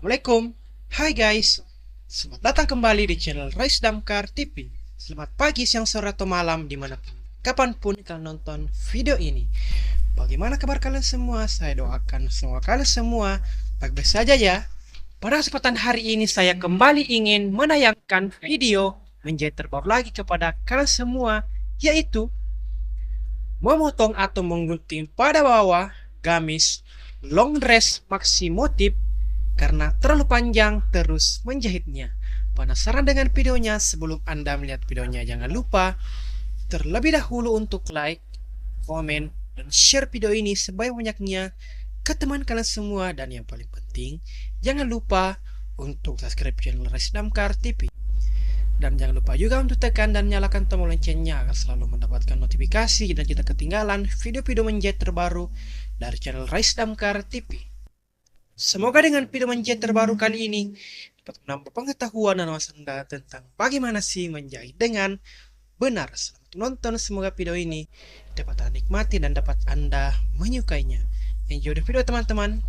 Assalamualaikum. Hai guys. Selamat datang kembali di channel Rais Damkar TV. Selamat pagi, siang, sore, atau malam dimanapun, kapanpun kalian nonton video ini. Bagaimana kabar kalian semua? Saya doakan semoga kalian semua baik-baik saja ya. Pada kesempatan hari ini saya kembali ingin menayangkan video menjadi terbaru lagi kepada kalian semua, yaitu memotong atau menggunting pada bawah gamis LongDress Maxi Motif karena terlalu panjang, terus menjahitnya. Penasaran dengan videonya? Sebelum Anda melihat videonya, jangan lupa terlebih dahulu untuk like, komen, dan share video ini sebanyak-banyaknya ke teman kalian semua. Dan yang paling penting, jangan lupa untuk subscribe channel Rais Damkar TV. Dan jangan lupa juga untuk tekan dan nyalakan tombol loncengnya agar selalu mendapatkan notifikasi dan tidak ketinggalan video-video menjahit terbaru dari channel Rais Damkar TV. Semoga dengan video menjahit terbaru kali ini dapat menambah pengetahuan dan wawasan Anda tentang bagaimana sih menjahit dengan benar. Selamat menonton, semoga video ini dapat Anda nikmati dan dapat Anda menyukainya. Enjoy the video teman-teman.